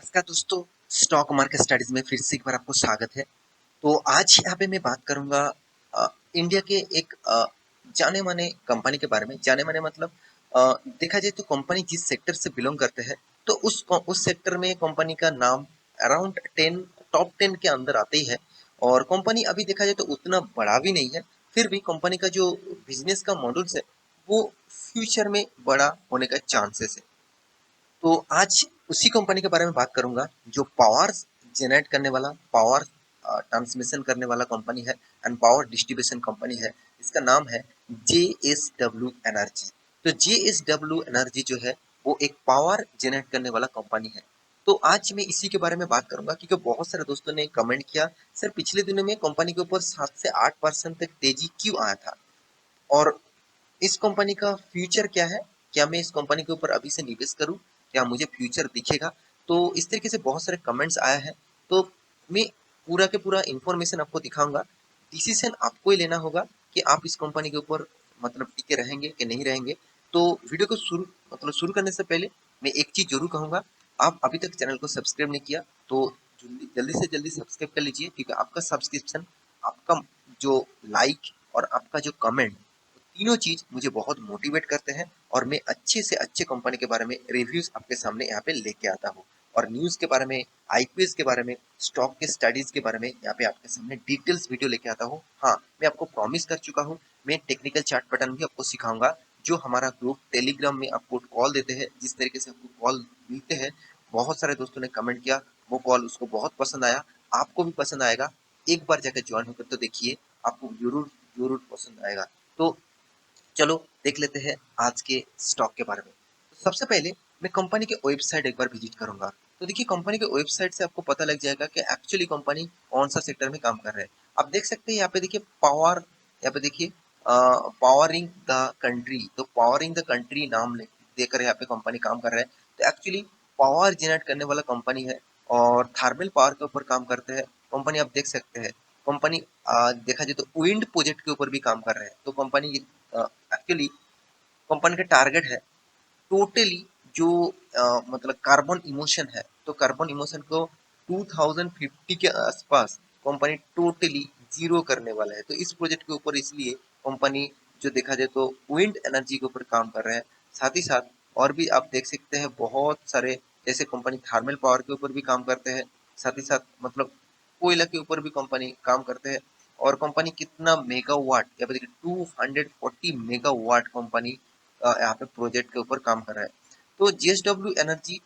नमस्कार दोस्तों, stock market studies में फिर से एक बार आपको स्वागत है। तो आज यहाँ पे मैं बात करूँगा इंडिया के एक जाने माने कंपनी के बारे में। जाने माने मतलब देखा जाए तो कंपनी जिस सेक्टर से बिलोंग करते हैं तो उस सेक्टर में कंपनी का नाम अराउंड 10 टॉप 10 के अंदर आते ही है। और कंपनी अभी देखा जाए तो उतना बड़ा भी नहीं है, फिर भी कंपनी का जो बिजनेस का मॉडल्स है वो फ्यूचर में बड़ा होने का चांसेस है। तो आज उसी कंपनी के बारे में बात करूंगा जो पावर जनरेट करने वाला, पावर ट्रांसमिशन करने वाला कंपनी है एंड पावर डिस्ट्रीब्यूशन कंपनी है। इसका नाम है JSW एनर्जी। तो JSW एनर्जी जो है वो एक पावर जनरेट करने वाला कंपनी है। तो आज मैं इसी के बारे में बात करूंगा क्योंकि बहुत सारे दोस्तों ने कमेंट किया, सर पिछले दिनों में कंपनी के ऊपर 7 से 8% तक तेजी क्यों आया था और इस कंपनी का फ्यूचर क्या है? क्या मैं इस कंपनी के ऊपर अभी से निवेश करूँ? क्या मुझे फ्यूचर दिखेगा? तो इस तरीके से बहुत सारे कमेंट्स आया है। तो मैं पूरा के पूरा इन्फॉर्मेशन आपको दिखाऊँगा। डिसीज़न आपको ही लेना होगा कि आप इस कंपनी के ऊपर मतलब टिके रहेंगे कि नहीं रहेंगे। तो वीडियो को शुरू करने से पहले मैं एक चीज़ ज़रूर कहूँगा, आप अभी तक चैनल को सब्सक्राइब नहीं किया तो जल्दी जल्दी से जल्दी सब्सक्राइब कर लीजिए क्योंकि आपका सब्सक्रिप्शन, आपका जो लाइक और आपका जो कमेंट, तीनों चीज मुझे बहुत मोटिवेट करते हैं और मैं अच्छे से अच्छे कंपनी के बारे में रिव्यूज आपके सामने यहाँ पे लेके आता हूँ। और न्यूज के बारे में, आईपीएस के बारे में, स्टॉक के स्टडीज के बारे में यहाँ पे आपके सामने डिटेल्स वीडियो लेके आता हूँ। हाँ, मैं आपको प्रॉमिस कर चुका हूँ, मैं टेक्निकल चार्ट पैटर्न भी आपको सिखाऊंगा। जो हमारा ग्रुप टेलीग्राम में आपको कॉल देते हैं, जिस तरीके से आपको कॉल मिलते हैं, बहुत सारे दोस्तों ने कमेंट किया, वो कॉल उसको बहुत पसंद आया, आपको भी पसंद आएगा। एक बार जाकर ज्वाइन होकर तो देखिए, आपको जरूर जरूर पसंद आएगा। तो चलो देख लेते हैं आज के स्टॉक के बारे में। तो सबसे पहले मैं कंपनी के वेबसाइट एक बार विजिट करूंगा। तो देखिए कंपनी के वेबसाइट से आपको पता लग जाएगा कि एक्चुअली कंपनी कौन सा सेक्टर में काम कर रहा है। आप देख सकते हैं यहाँ पे देखिए पावर, यहाँ पे देखिए पावरिंग द कंट्री। तो पावरिंग द कंट्री नाम देकर यहाँ पे कंपनी काम कर रहा है। तो एक्चुअली पावर जनरेट करने वाला कंपनी है और थर्मल पावर के ऊपर काम करते हैं कंपनी। आप देख सकते हैं कंपनी देखा जाए तो विंड प्रोजेक्ट के ऊपर भी काम कर रहे हैं। तो कंपनी एक्चुअली कंपनी का टारगेट है टोटली जो मतलब कार्बन इमोशन है, तो कार्बन इमोशन को 2050 के आसपास कंपनी टोटली जीरो करने वाला है। तो इस प्रोजेक्ट के ऊपर इसलिए कंपनी जो देखा जाए तो विंड एनर्जी के ऊपर काम कर रहे हैं। साथ ही साथ और भी आप देख सकते हैं बहुत सारे, जैसे कंपनी थर्मल पावर के ऊपर भी काम करते हैं। साथ ही साथ मतलब कोयला के ऊपर भी कंपनी काम करते हैं। और कंपनी कितना मेगावाट, या फिर 240 मेगावाट कंपनी यहाँ पे प्रोजेक्ट के ऊपर काम कर रहा है। तो JSW एनर्जी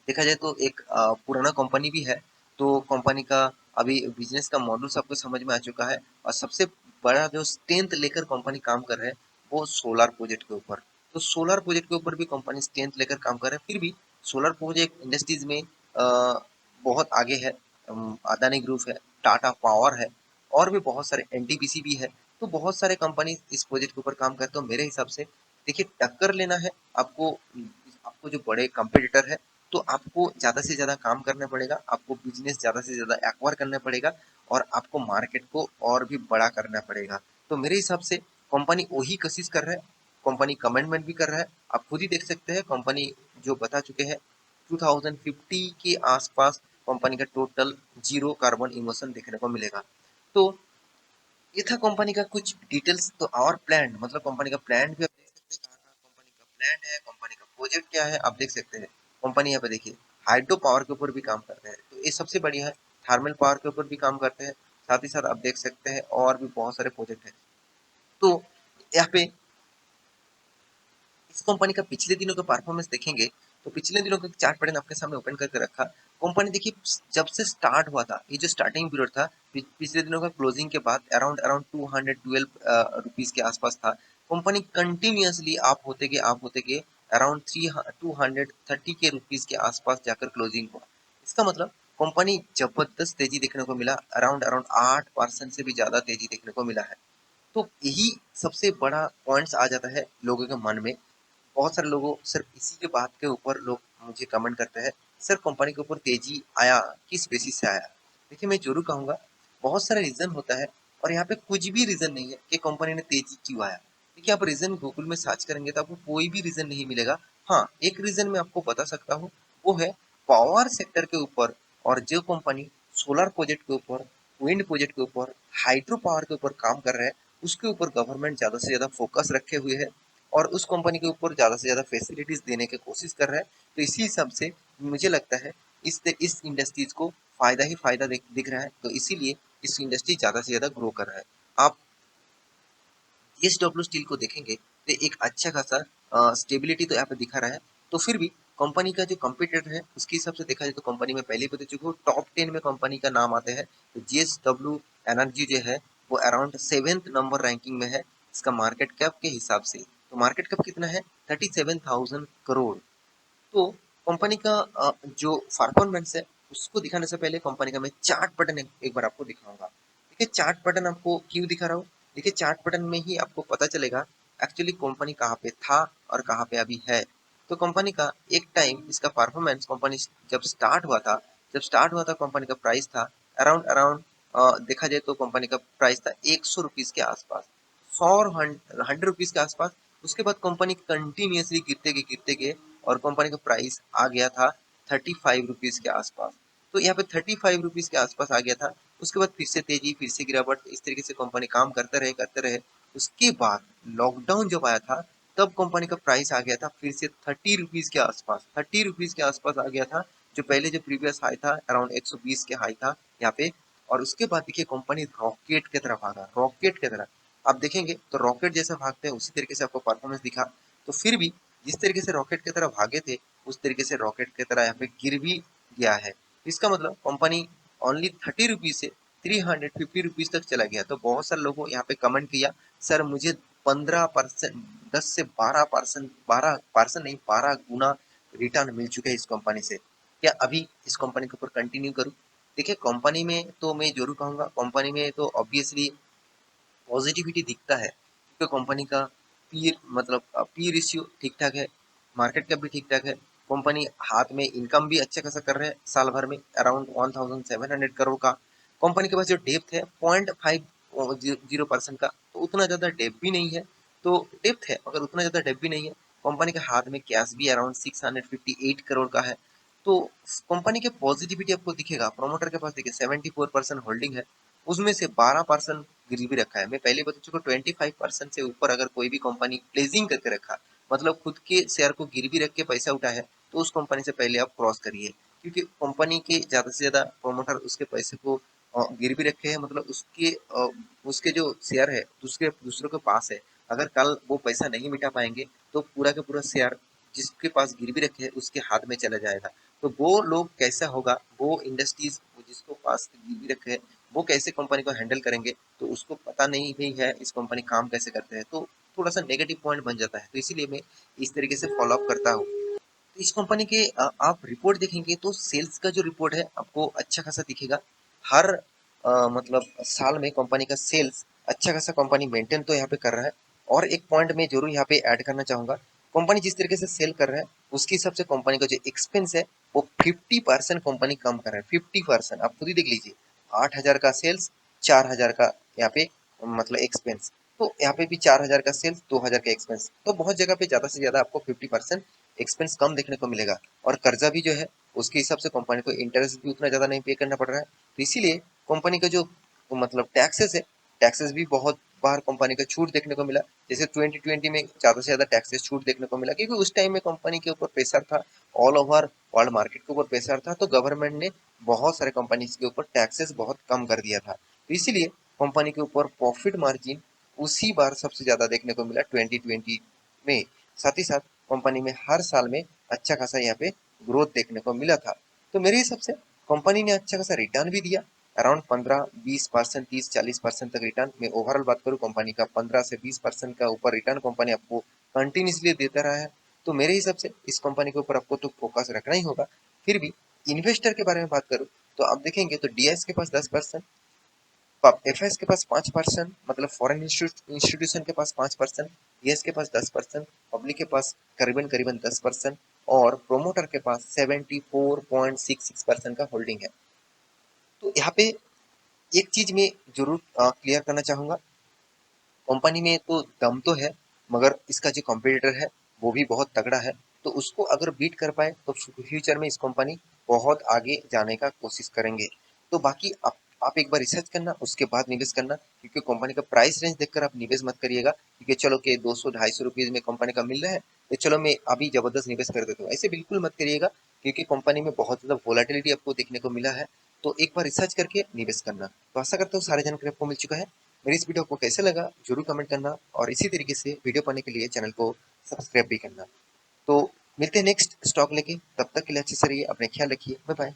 देखा जाए तो एक पुराना कंपनी भी है। तो कंपनी का अभी बिजनेस का मॉडल आपको समझ में आ चुका है और सबसे बड़ा जो स्ट्रेंथ लेकर कंपनी काम कर रहा है वो सोलर प्रोजेक्ट के ऊपर। तो सोलर प्रोजेक्ट के ऊपर भी कंपनी स्ट्रेंथ लेकर काम कर रहा है। फिर भी सोलर प्रोजेक्ट इंडस्ट्रीज में बहुत आगे है। अदानी ग्रुप है, टाटा पावर है और भी बहुत सारे, एनटीपीसी भी है। तो बहुत सारे कंपनी इस प्रोजेक्ट के ऊपर काम करते हैं। तो मेरे हिसाब से देखिए टक्कर लेना है आपको, आपको जो बड़े कंपटीटर है तो आपको ज़्यादा से ज़्यादा काम करना पड़ेगा, आपको बिजनेस ज़्यादा से ज़्यादा एक्वायर करना पड़ेगा और आपको मार्केट को और भी बड़ा करना पड़ेगा। तो मेरे हिसाब से कंपनी वही कोशिश कर रहा है, कंपनी कमिटमेंट भी कर रहा है। आप खुद ही देख सकते हैं कंपनी जो बता चुके हैं 2050 के आसपास कंपनी का टोटल जीरो कार्बन इमिशन देखने को मिलेगा। तो ये था कंपनी का कुछ डिटेल्स। तो और प्लान मतलब कंपनी का प्लान भी आप देख सकते हैं, कहाँ कहाँ कंपनी का प्लान है, कंपनी का प्रोजेक्ट क्या है, आप देख सकते हैं। कंपनी यहाँ पे देखिए हाइड्रो पावर के ऊपर भी काम करते हैं, तो ये सबसे बढ़िया है। थर्मल पावर के ऊपर भी काम करते हैं। साथ ही साथ आप देख सकते हैं और भी बहुत सारे प्रोजेक्ट है। तो यहाँ पे इस कंपनी का पिछले दिनों का परफॉर्मेंस देखेंगे तो पिछले दिनों का चार्ट पैटर्न आपके सामने ओपन करके रखा। कंपनी देखिए जब से स्टार्ट हुआ था, ये जो स्टार्टिंग पीरियड था पिछले दिनों का क्लोजिंग के बाद अराउंड अराउंड 212 रुपीज के आसपास था। कंपनी कंटिन्यूअसली आप होते गए अराउंड 230 के रुपीज के आसपास जाकर क्लोजिंग हुआ। इसका मतलब कंपनी जबरदस्त तेजी देखने को मिला, अराउंड अराउंड 8% से भी ज्यादा तेजी देखने को मिला है। तो यही सबसे बड़ा पॉइंट्स आ जाता है लोगों के मन में। बहुत सारे लोगों सिर्फ इसी के बात के ऊपर लोग मुझे कमेंट करते हैं, सर कंपनी के ऊपर तेजी आया किस बेसिस से आया। देखिए मैं जरूर कहूंगा बहुत सारे रीजन होता है और यहाँ पे कुछ भी रीजन नहीं है कि कंपनी ने तेजी क्यों आया। देखिए आप रीजन गूगल में सर्च करेंगे तो आपको कोई भी रीजन नहीं मिलेगा। हाँ, एक रीजन मैं आपको बता सकता हूँ, वो है पावर सेक्टर के ऊपर और जो कंपनी सोलर प्रोजेक्ट के ऊपर, विंड प्रोजेक्ट के ऊपर, हाइड्रो पावर के ऊपर काम कर रहा है, उसके ऊपर गवर्नमेंट ज़्यादा से ज़्यादा फोकस रखे हुए है और उस कंपनी के ऊपर ज़्यादा से ज़्यादा फैसिलिटीज देने की कोशिश कर रहा है। तो इसी हिसाब से मुझे लगता है इस इंडस्ट्रीज को फायदा ही फायदा दिख रहा है, तो इसीलिए इस इंडस्ट्री ज़्यादा से ज़्यादा ग्रो कर रहा है। आप जेएसडब्ल्यू स्टील को देखेंगे तो एक अच्छा खासा स्टेबिलिटी तो यहाँ पे दिखा रहा है। तो फिर भी कंपनी का जो कंपटीटर है उसके हिसाब से देखा जाए तो कंपनी में पहले ही बता चुके हो टॉप 10 में कंपनी का नाम आते हैं। तो जेएसडब्ल्यू एनर्जी जो है वो अराउंड 7th नंबर रैंकिंग में है इसका मार्केट कैप के हिसाब से। तो मार्केट कैप कितना है? 37,000 करोड़। तो कंपनी का जो परफॉर्मेंस है उसको दिखाने से पहले कंपनी का मैं चार्ट पैटर्न एक बार आपको दिखाऊंगा। देखिए चार्ट पैटर्न आपको क्यों दिखा रहा हूँ? देखिए चार्ट पैटर्न में ही आपको पता चलेगा एक्चुअली कंपनी कहाँ पे था और कहाँ पे अभी है। तो कंपनी का एक टाइम इसका परफॉर्मेंस कंपनी जब स्टार्ट हुआ था कंपनी का प्राइस था अराउंड अराउंड देखा जाए तो कंपनी का प्राइस था 100 रुपीज के आसपास, 100 रुपीज के आसपास। उसके बाद कंपनी कंटिन्यूसली गिरते गए और कंपनी का प्राइस आ गया था 35 रुपीज के आसपास। तो यहाँ पे 35 रुपीज के आसपास आ गया था। उसके बाद फिर से तेजी, फिर से गिरावट, इस तरीके से कंपनी काम करते रहे। उसके बाद लॉकडाउन जब आया था तब कंपनी का प्राइस आ गया था फिर से 30 रुपीज के आसपास, 30 रुपीज के आसपास आ गया था। जो पहले जो प्रीवियस हाई था अराउंड 120 के हाई था यहाँ पे। और उसके बाद देखिए कंपनी रॉकेट की तरफ भागा, रॉकेट की तरफ आप देखेंगे तो रॉकेट जैसा भागते हैं उसी तरीके से आपको परफॉर्मेंस दिखा। तो फिर भी जिस तरीके से रॉकेट की तरह भागे थे उस तरीके से रॉकेट की तरह यहाँ पे गिर भी गया है। इसका मतलब कंपनी ओनली 30 रुपीज से 350 रुपीज तक चला गया। तो बहुत सारे लोगों यहाँ पे कमेंट किया सर मुझे 15%, 10 से 12%, 12% नहीं 12 गुना रिटर्न मिल चुके हैं इस कंपनी से, क्या अभी इस कंपनी के ऊपर कंटिन्यू करूँ? देखिए कंपनी में तो मैं जरूर कहूंगा, कंपनी में तो ऑब्वियसली पॉजिटिविटी दिखता है क्योंकि कंपनी का पी रेशियो ठीक ठाक है, मार्केट कैप भी ठीक ठाक है। कंपनी हाथ में इनकम भी अच्छा खासा कर रहे हैं साल भर में अराउंड 1700 करोड़ का। कंपनी के पास जो डेप्थ है 0.50% का, तो उतना ज़्यादा डेप भी नहीं है। तो डेप्थ है मगर उतना ज़्यादा डेप भी नहीं है। कंपनी के हाथ में कैश भी अराउंड 658 करोड़ का है। तो कंपनी के पॉजिटिविटी आपको दिखेगा। प्रोमोटर के पास देखिए 74% होल्डिंग है, उसमें से 12% गिरवी रखा है। मैं पहले बता चुका 25% से ऊपर अगर कोई भी कंपनी प्लेजिंग करके रखा मतलब खुद के शेयर को गिरवी रख के पैसा उठा है तो उस कंपनी से पहले आप क्रॉस करिए, क्योंकि कंपनी के ज्यादा से ज्यादा प्रोमोटर उसके पैसे को गिरवी रखे हैं, मतलब उसके जो शेयर है दूसरे दूसरों के पास है। अगर कल वो पैसा नहीं मिटा पाएंगे तो पूरा का पूरा शेयर जिसके पास गिरवी रखे है उसके हाथ में चला जाएगा। तो वो लोग कैसा होगा, वो इंडस्ट्रीज जिसको पास गिरवी रखे है वो कैसे कंपनी को हैंडल करेंगे, तो उसको पता नहीं भी है इस कंपनी काम कैसे करते हैं, तो थोड़ा सा नेगेटिव पॉइंट बन जाता है। तो इसीलिए मैं इस तरीके से फॉलो अप करता हूँ। तो इस कंपनी के आप रिपोर्ट देखेंगे तो सेल्स का जो रिपोर्ट है आपको अच्छा खासा दिखेगा। हर मतलब साल में कंपनी का सेल्स अच्छा खासा कंपनी मेंटेन तो यहाँ पे कर रहा है। और एक पॉइंट मैं जरूर यहाँ पे ऐड करना चाहूंगा, कंपनी जिस तरीके से सेल कर रहा है उसके हिसाब से कंपनी का जो एक्सपेंस है वो 50% कंपनी कम कर रहा है। 50% आप खुद ही देख लीजिए, 8,000 का सेल्स, 4,000 का यहाँ पे मतलब एक्सपेंस। तो यहाँ पे भी 4,000 का सेल्स, 2,000 का एक्सपेंस। तो बहुत जगह पे ज्यादा से ज्यादा आपको 50% एक्सपेंस कम देखने को मिलेगा। और कर्जा भी जो है उसके हिसाब से कंपनी को इंटरेस्ट भी उतना ज्यादा नहीं पे करना पड़ रहा है। तो इसीलिए कंपनी का जो मतलब टैक्सेस है, टैक्सेस भी बहुत बार कंपनी का छूट देखने को मिला। जैसे 2020 में ज्यादा से ज्यादा टैक्सेस छूट देखने को मिला क्योंकि उस टाइम में कंपनी के ऊपर प्रेशर था, ऑल ओवर वर्ल्ड मार्केट के ऊपर प्रेशर था, तो गवर्नमेंट ने बहुत सारे कंपनीज के ऊपर टैक्सेस बहुत कम कर दिया था। तो इसीलिए कंपनी के ऊपर प्रॉफिट मार्जिन उसी बार सबसे ज्यादा देखने को मिला 2020 में। साथ ही साथ कंपनी में हर साल में अच्छा खासा यहाँ पे ग्रोथ देखने को मिला था। तो मेरे हिसाब से कंपनी ने अच्छा खासा रिटर्न भी दिया अराउंड 15-20%, 30-40% तक रिटर्न। मैं ओवरऑल बात करूँ कंपनी का 15 से 20% का ऊपर रिटर्न कंपनी आपको कंटिन्यूसली देता रहा है। तो मेरे हिसाब से इस कंपनी के ऊपर आपको तो फोकस रखना ही होगा। फिर भी इन्वेस्टर के बारे में बात करूँ तो आप देखेंगे तो डीएस के पास 10%, एफएस के पास 5%, मतलब फॉरेन इंस्टीट्यूशन के पास 5%, ईएस के पास 10%, पब्लिक के पास करीबन करीबन 10% और प्रोमोटर के पास 74.66% का होल्डिंग है। तो यहाँ पे एक चीज मैं जरूर क्लियर करना चाहूंगा, कंपनी में तो दम तो है मगर इसका जो कॉम्पिटिटर है वो भी बहुत तगड़ा है। तो उसको अगर बीट कर पाए तो फ्यूचर में इस कंपनी बहुत आगे जाने का कोशिश करेंगे। तो बाकी आप एक बार रिसर्च करना, उसके बाद निवेश करना, क्योंकि कंपनी का प्राइस रेंज देखकर आप निवेश मत करिएगा, क्योंकि चलो कि 200-250 रुपीज में कंपनी का मिल रहा है, तो चलो मैं अभी जबरदस्त निवेश कर देता हूँ। ऐसे बिल्कुल मत करिएगा, क्योंकि कंपनी में बहुत ज़्यादा वोलेटिलिटी आपको देखने को मिला है। तो एक बार रिसर्च करके निवेश करना। तो आशा करता हूँ सारी जानकारी आपको मिल चुका है। मेरी इस वीडियो को कैसे लगा जरूर कमेंट करना, और इसी तरीके से वीडियो पाने के लिए चैनल को सब्सक्राइब भी करना। तो मिलते हैं नेक्स्ट स्टॉक लेके, तब तक के लिए अच्छे से रहिए, अपने ख्याल रखिए, बाय बाय।